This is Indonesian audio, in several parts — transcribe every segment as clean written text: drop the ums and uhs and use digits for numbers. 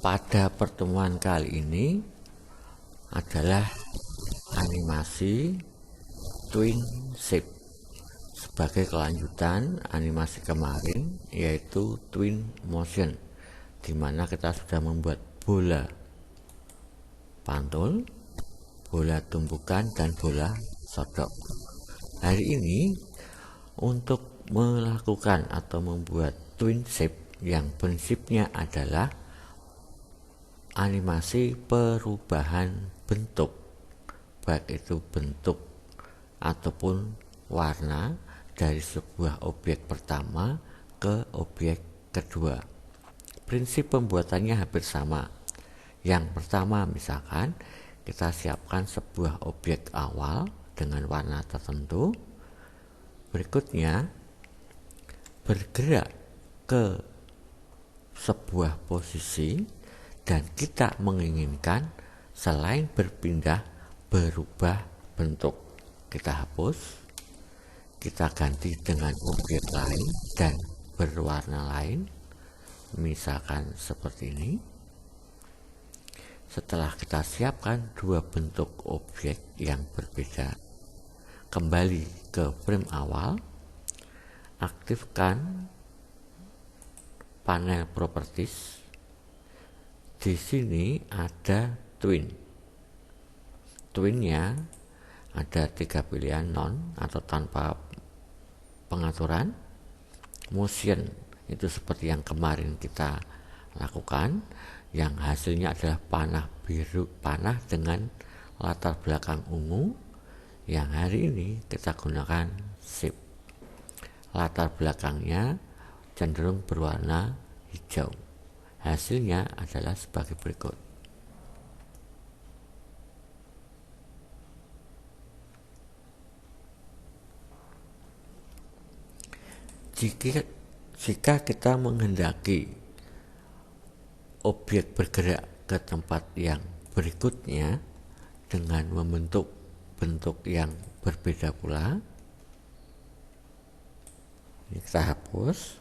Pada pertemuan kali ini adalah animasi Twin Shape sebagai kelanjutan animasi kemarin, yaitu Twin Motion, di mana kita sudah membuat bola pantul, bola tumbukan, dan bola sodok. Hari ini untuk melakukan atau membuat Twin Shape yang prinsipnya adalah animasi perubahan bentuk, baik itu bentuk ataupun warna dari sebuah objek pertama ke objek kedua. Prinsip pembuatannya hampir sama. Yang pertama, misalkan kita siapkan sebuah objek awal dengan warna tertentu, berikutnya bergerak ke sebuah posisi dan kita menginginkan selain berpindah, berubah bentuk. Kita hapus, kita ganti dengan objek lain dan berwarna lain, misalkan seperti ini. Setelah kita siapkan dua bentuk objek yang berbeda, kembali ke frame awal, aktifkan panel properties. Di sini ada twin. Twinnya ada 3 pilihan, non atau tanpa pengaturan, motion itu seperti yang kemarin kita lakukan, yang hasilnya adalah panah biru, panah dengan latar belakang ungu. Yang hari ini kita gunakan shape, latar belakangnya cenderung berwarna hijau. Hasilnya adalah sebagai berikut. Jika kita menghendaki objek bergerak ke tempat yang berikutnya dengan membentuk bentuk yang berbeda pula, ini kita hapus.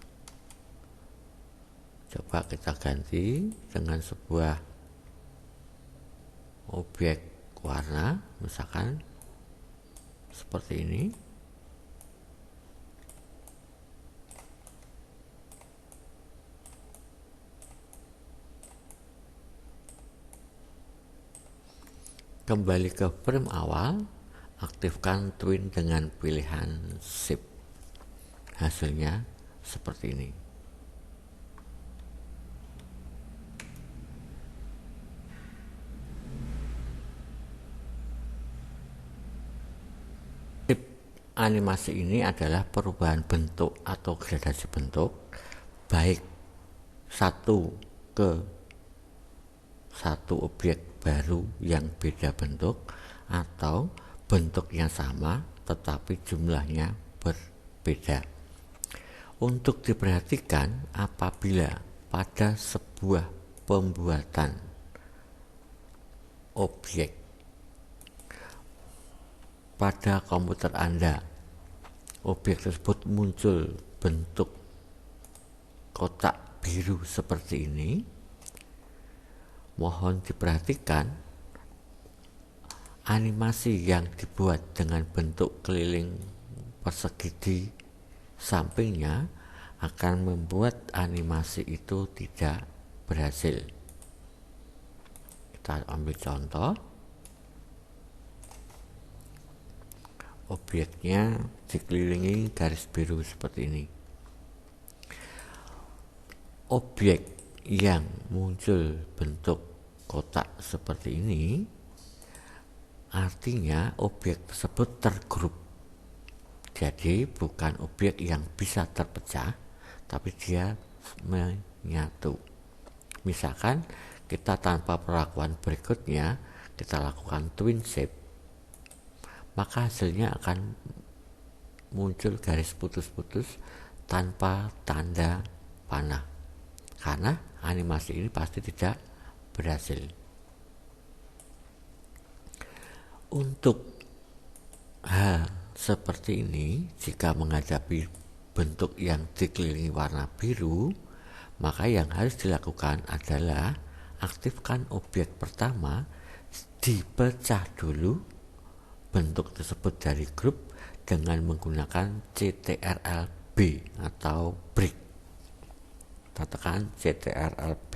Coba kita ganti dengan sebuah objek warna, misalkan seperti ini. Kembali ke frame awal, aktifkan twin dengan pilihan shape. Hasilnya seperti ini. Animasi ini adalah perubahan bentuk atau gradasi bentuk, baik satu objek baru yang beda bentuk atau bentuk yang sama tetapi jumlahnya berbeda. Untuk diperhatikan, apabila pada sebuah pembuatan objek pada komputer Anda, objek tersebut muncul bentuk kotak biru seperti ini, mohon diperhatikan animasi yang dibuat dengan bentuk keliling persegi di sampingnya akan membuat animasi itu tidak berhasil. Kita ambil contoh. Objeknya dikelilingi garis biru seperti ini. Objek yang muncul bentuk kotak seperti ini artinya objek tersebut tergrup. Jadi bukan objek yang bisa terpecah, tapi dia menyatu. Misalkan kita tanpa perlakuan berikutnya, kita lakukan twin shape, maka hasilnya akan muncul garis putus-putus tanpa tanda panah, karena animasi ini pasti tidak berhasil. Untuk hal seperti ini, jika menghadapi bentuk yang dikelilingi warna biru, maka yang harus dilakukan adalah aktifkan objek pertama, dipecah dulu bentuk tersebut dari grup dengan menggunakan CTRL-B atau break. Kita tekan CTRL-B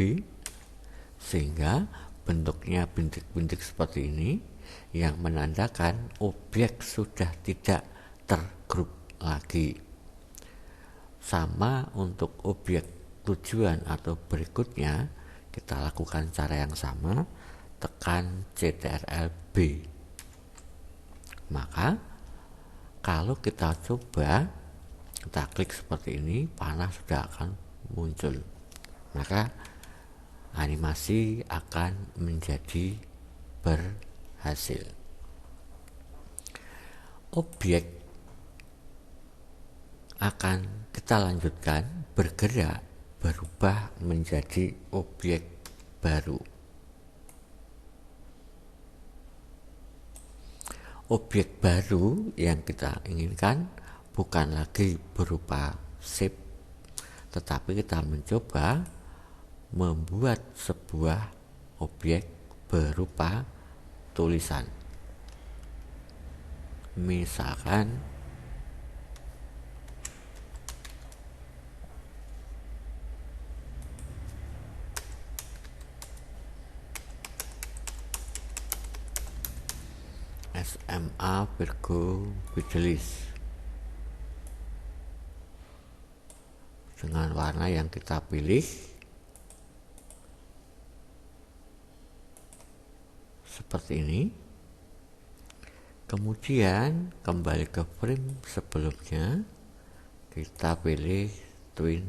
sehingga bentuknya bintik-bintik seperti ini yang menandakan objek sudah tidak tergrup lagi. Sama untuk objek tujuan atau berikutnya, kita lakukan cara yang sama, tekan CTRL-B. Maka kalau kita coba, kita klik seperti ini, panah sudah akan muncul. Maka animasi akan menjadi berhasil. Objek akan kita lanjutkan bergerak, berubah menjadi objek baru. Objek baru yang kita inginkan bukan lagi berupa shape, tetapi kita mencoba membuat sebuah objek berupa tulisan. Misalkan SMA Virgo Fidelis dengan warna yang kita pilih seperti ini. Kemudian kembali ke frame sebelumnya, kita pilih twin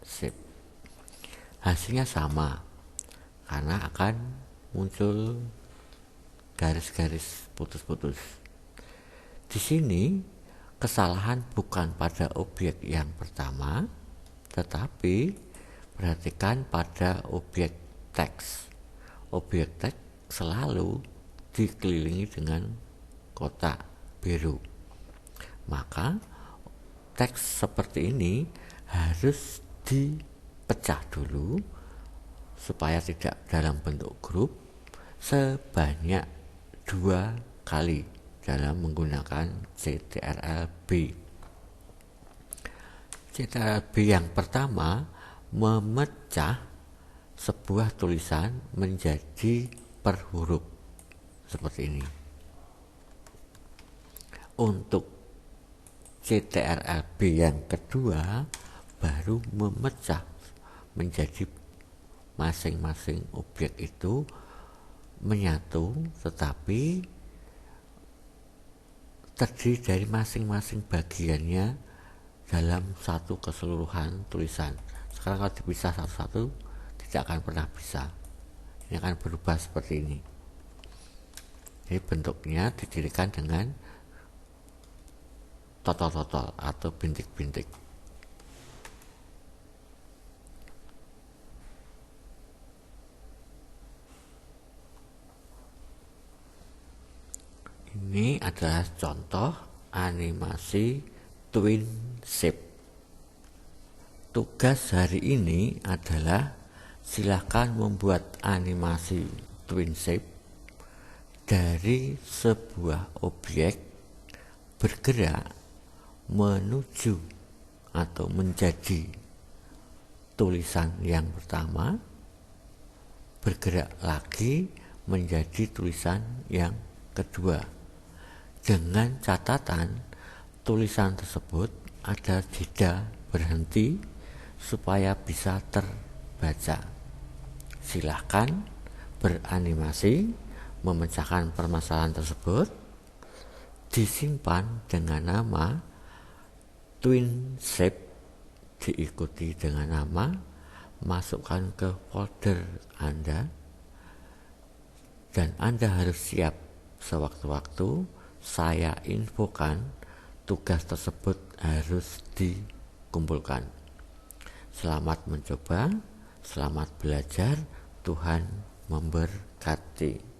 shape. Hasilnya sama karena akan muncul garis-garis putus-putus. Di sini kesalahan bukan pada objek yang pertama, tetapi perhatikan pada objek teks. Objek teks selalu dikelilingi dengan kotak biru. Maka teks seperti ini harus dipecah dulu supaya tidak dalam bentuk grup sebanyak 2 kali dalam menggunakan CTRL-B. CTRL-B yang pertama memecah sebuah tulisan menjadi per huruf seperti ini. Untuk CTRL-B yang kedua baru memecah menjadi masing-masing objek itu menyatu, tetapi terdiri dari masing-masing bagiannya dalam satu keseluruhan tulisan. Sekarang kalau dipisah satu-satu tidak akan pernah bisa. Ini akan berubah seperti ini. Jadi bentuknya didirikan dengan totol-totol atau bintik-bintik. Ini adalah contoh animasi twin shape. Tugas hari ini adalah silakan membuat animasi twin shape dari sebuah objek bergerak menuju atau menjadi tulisan yang pertama, bergerak lagi menjadi tulisan yang kedua. Dengan catatan tulisan tersebut ada jeda berhenti supaya bisa terbaca. Silahkan beranimasi memecahkan permasalahan tersebut, disimpan dengan nama twin shape, diikuti dengan nama, masukkan ke folder Anda, dan Anda harus siap sewaktu-waktu saya infokan tugas tersebut harus dikumpulkan. Selamat mencoba, selamat belajar, Tuhan memberkati.